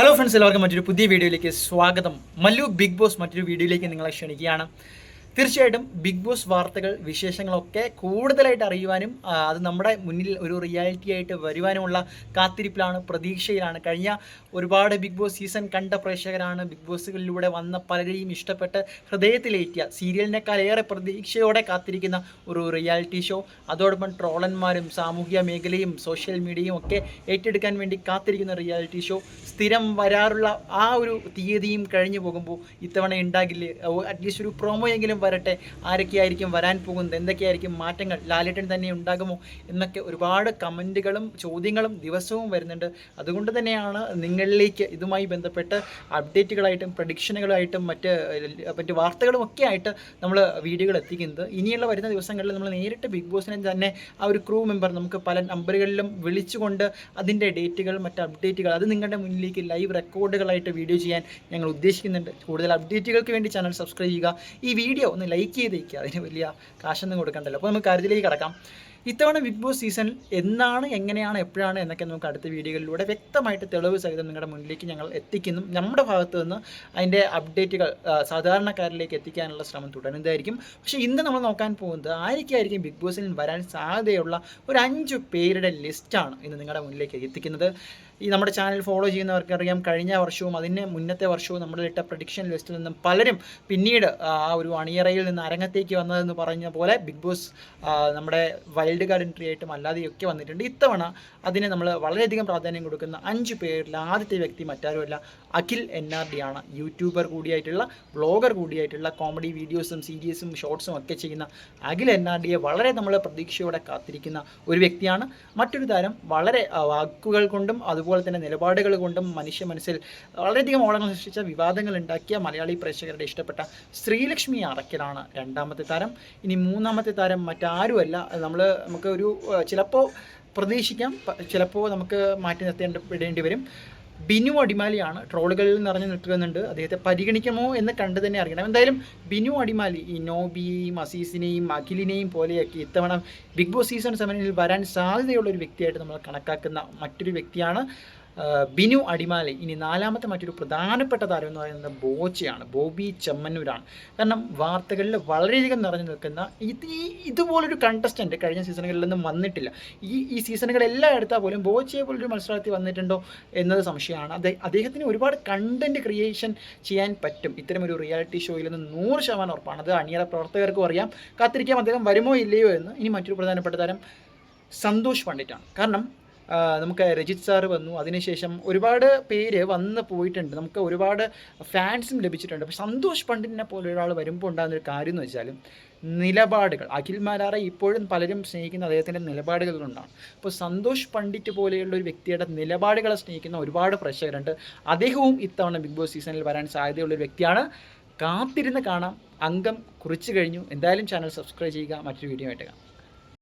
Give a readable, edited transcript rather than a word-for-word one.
Hello friends, എല്ലാവർക്കും മറ്റൊരു പുതിയ വീഡിയോയിലേക്ക് സ്വാഗതം. മല്ലു ബിഗ് ബോസ് മറ്റൊരു വീഡിയോയിലേക്ക് നിങ്ങളെ ക്ഷണിക്കുകയാണ്. തീർച്ചയായിട്ടും ബിഗ് ബോസ് വാർത്തകൾ, വിശേഷങ്ങളൊക്കെ കൂടുതലായിട്ട് അറിയുവാനും അത് നമ്മുടെ മുന്നിൽ ഒരു റിയാലിറ്റി ആയിട്ട് വരുവാനുമുള്ള കാത്തിരിപ്പിലാണ്, പ്രതീക്ഷയിലാണ്. കഴിഞ്ഞ ഒരുപാട് ബിഗ് ബോസ് സീസൺ കണ്ട പ്രേക്ഷകരാണ്. ബിഗ് ബോസുകളിലൂടെ വന്ന പലരെയും ഇഷ്ടപ്പെട്ട് ഹൃദയത്തിലേറ്റിയ, സീരിയലിനേക്കാൾ ഏറെ പ്രതീക്ഷയോടെ കാത്തിരിക്കുന്ന ഒരു റിയാലിറ്റി ഷോ. അതോടൊപ്പം ട്രോളന്മാരും സാമൂഹിക മേഖലയും സോഷ്യൽ മീഡിയയും ഒക്കെ ഏറ്റെടുക്കാൻ വേണ്ടി കാത്തിരിക്കുന്ന റിയാലിറ്റി ഷോ. സ്ഥിരം വരാറുള്ള ആ ഒരു തീയതിയും കഴിഞ്ഞു പോകുമ്പോൾ ഇത്തവണ ഉണ്ടാകില്ലേ, അറ്റ്ലീസ്റ്റ് ഒരു പ്രൊമോ എങ്കിലും വരട്ടെ, ആരൊക്കെയായിരിക്കും വരാൻ പോകുന്നത്, എന്തൊക്കെയായിരിക്കും മാറ്റങ്ങൾ, ലാലേട്ടൻ തന്നെ ഉണ്ടാകുമോ എന്നൊക്കെ ഒരുപാട് കമൻറ്റുകളും ചോദ്യങ്ങളും ദിവസവും വരുന്നുണ്ട്. അതുകൊണ്ട് തന്നെയാണ് നിങ്ങളിലേക്ക് ഇതുമായി ബന്ധപ്പെട്ട് അപ്ഡേറ്റുകളായിട്ടും പ്രഡിക്ഷനുകളായിട്ടും മറ്റ് വാർത്തകളും ഒക്കെ ആയിട്ട് നമ്മൾ വീഡിയോകൾ എത്തിക്കുന്നത്. ഇനിയുള്ള വരുന്ന ദിവസങ്ങളിൽ നമ്മൾ നേരിട്ട് ബിഗ് ബോസിനെ തന്നെ ആ ഒരു ക്രൂ മെമ്പർ നമുക്ക് പല നമ്പറുകളിലും വിളിച്ചുകൊണ്ട് അതിൻ്റെ ഡേറ്റുകൾ, മറ്റ് അപ്ഡേറ്റുകൾ അത് നിങ്ങളുടെ മുന്നിലേക്ക് ലൈവ് റെക്കോർഡുകളായിട്ട് വീഡിയോ ചെയ്യാൻ ഞങ്ങൾ ഉദ്ദേശിക്കുന്നുണ്ട്. കൂടുതൽ അപ്ഡേറ്റുകൾക്ക് വേണ്ടി ചാനൽ സബ്സ്ക്രൈബ് ചെയ്യുക. ഈ വീഡിയോ ഒന്ന് ലൈക്ക് ചെയ്തേക്കുക, അതിന് വലിയ കാശൊന്നും കൊടുക്കണ്ടല്ലോ. അപ്പോൾ നമുക്ക് കാര്യത്തിലേക്ക് കടക്കാം. ഇത്തവണ ബിഗ് ബോസ് സീസൺ എന്നാണ്, എങ്ങനെയാണ്, എപ്പോഴാണ് എന്നൊക്കെ നമുക്ക് അടുത്ത വീഡിയോകളിലൂടെ വ്യക്തമായിട്ട് തെളിവ് സഹിതം നിങ്ങളുടെ മുന്നിലേക്ക് ഞങ്ങൾ എത്തിക്കുന്നു. നമ്മുടെ ഭാഗത്തു നിന്ന് അതിൻ്റെ അപ്ഡേറ്റുകൾ സാധാരണക്കാരിലേക്ക് എത്തിക്കാനുള്ള ശ്രമം തുടരുന്നതായിരിക്കും. പക്ഷേ ഇന്ന് നമ്മൾ നോക്കാൻ പോകുന്നത് ആരൊക്കെയായിരിക്കും ബിഗ് ബോസിൽ വരാൻ സാധ്യതയുള്ള ഒരു 5 പേരുടെ ലിസ്റ്റാണ് ഇന്ന് നിങ്ങളുടെ മുന്നിലേക്ക് എത്തിക്കുന്നത്. ഈ നമ്മുടെ ചാനൽ ഫോളോ ചെയ്യുന്നവർക്കറിയാം, കഴിഞ്ഞ വർഷവും അതിന് മുന്നത്തെ വർഷവും നമ്മളിട്ട പ്രഡിക്ഷൻ ലിസ്റ്റിൽ നിന്നും പലരും പിന്നീട് ആ ഒരു അണിയറയിൽ നിന്ന് അരങ്ങത്തേക്ക് വന്നതെന്ന് പറഞ്ഞ പോലെ ബിഗ് ബോസ് നമ്മുടെ വൈൽഡ് കാർഡ് എൻട്രി ആയിട്ടും അല്ലാതെയൊക്കെ വന്നിട്ടുണ്ട്. ഇത്തവണ അതിന് നമ്മൾ വളരെയധികം പ്രാധാന്യം കൊടുക്കുന്ന 5 പേരിൽ ആദ്യത്തെ വ്യക്തി മറ്റാരുമല്ല, അഖിൽ NRD ആണ്. യൂട്യൂബർ കൂടിയായിട്ടുള്ള, വ്ളോഗർ കൂടിയായിട്ടുള്ള, കോമഡി വീഡിയോസും സീരീസും ഷോർട്സും ഒക്കെ ചെയ്യുന്ന അഖിൽ NRDയെ വളരെ നമ്മൾ പ്രതീക്ഷയോടെ കാത്തിരിക്കുന്ന ഒരു വ്യക്തിയാണ്. മറ്റൊരു താരം വളരെ വാക്കുകൾ കൊണ്ടും അതുപോലെ തന്നെ നിലപാടുകൾ കൊണ്ടും മനുഷ്യ മനസ്സിൽ വളരെയധികം ഓളങ്ങൾ സൃഷ്ടിച്ച, വിവാദങ്ങൾ ഉണ്ടാക്കിയ, മലയാളി പ്രേക്ഷകരുടെ ഇഷ്ടപ്പെട്ട ശ്രീലക്ഷ്മി അറക്കലാണ് രണ്ടാമത്തെ താരം. ഇനി മൂന്നാമത്തെ താരം മറ്റാരുമല്ല, നമുക്ക് ഒരു ചിലപ്പോൾ പ്രതീക്ഷിക്കാം, ചിലപ്പോൾ നമുക്ക് മാറ്റി നിർത്തേണ്ടി വരും. ബിനു അടിമാലിയാണ്. ട്രോളുകളിൽ നിറഞ്ഞു നിൽക്കുന്നുണ്ട്. അദ്ദേഹത്തെ പരിഗണിക്കുമോ എന്ന് കണ്ടു തന്നെ അറിയണം. എന്തായാലും ബിനു അടിമാലി ഈ നോബിയെയും അസീസിനെയും അഖിലിനെയും പോലെയൊക്കെ ഇത്തവണ ബിഗ് ബോസ് സീസൺ 7 വരാൻ സാധ്യതയുള്ള ഒരു വ്യക്തിയായിട്ട് നമ്മൾ കണക്കാക്കുന്ന മറ്റൊരു വ്യക്തിയാണ് ബിനു അടിമാലി. ഇനി നാലാമത്തെ മറ്റൊരു പ്രധാനപ്പെട്ട താരം എന്ന് പറയുന്നത് ബോച്ചയാണ്, ബോബി ചെമ്മന്നൂരാണ്. കാരണം വാർത്തകളിൽ വളരെയധികം നിറഞ്ഞു നിൽക്കുന്ന ഇതുപോലൊരു കണ്ടസ്റ്റൻറ്റ് കഴിഞ്ഞ സീസണുകളിലൊന്നും വന്നിട്ടില്ല. ഈ സീസണുകളെല്ലാം എടുത്താൽ പോലും ബോച്ചയെ പോലൊരു മത്സരാർത്ഥി വന്നിട്ടുണ്ടോ എന്നത് സംശയമാണ്. അദ്ദേഹത്തിന് ഒരുപാട് കണ്ടൻറ്റ് ക്രിയേഷൻ ചെയ്യാൻ പറ്റും ഇത്തരമൊരു റിയാലിറ്റി ഷോയിൽ നിന്ന് 100% ഉറപ്പാണ്. അത് അണിയറ പ്രവർത്തകർക്കും അറിയാം. കാത്തിരിക്കാം അദ്ദേഹം വരുമോ ഇല്ലയോ എന്ന്. ഇനി മറ്റൊരു പ്രധാനപ്പെട്ട താരം സന്തോഷ് പണ്ഡിറ്റാണ്. കാരണം നമുക്ക് രജിത് സാറ് വന്നു, അതിനുശേഷം ഒരുപാട് പേര് വന്ന് പോയിട്ടുണ്ട്, നമുക്ക് ഒരുപാട് ഫാൻസും ലഭിച്ചിട്ടുണ്ട്. അപ്പോൾ സന്തോഷ് പണ്ഡിറ്റിനെ പോലെ ഒരാൾ വരുമ്പോൾ ഉണ്ടാകുന്നൊരു കാര്യം എന്ന് വെച്ചാൽ നിലപാടുകൾ. അഖിൽ മാരാറെ ഇപ്പോഴും പലരും സ്നേഹിക്കുന്ന അദ്ദേഹത്തിൻ്റെ നിലപാടുകൾ കൊണ്ടാണ്. അപ്പോൾ സന്തോഷ് പണ്ഡിറ്റ് പോലെയുള്ള ഒരു വ്യക്തിയുടെ നിലപാടുകളെ സ്നേഹിക്കുന്ന ഒരുപാട് പ്രേക്ഷകരുണ്ട്. അദ്ദേഹവും ഇത്തവണ ബിഗ് ബോസ് സീസണിൽ വരാൻ സാധ്യതയുള്ളൊരു വ്യക്തിയാണ്. കാത്തിരുന്ന് കാണാം. അംഗം കുറിച്ച് കഴിഞ്ഞു. എന്തായാലും ചാനൽ സബ്സ്ക്രൈബ് ചെയ്യുക. മറ്റൊരു വീഡിയോ ആയിട്ട് കാണാം.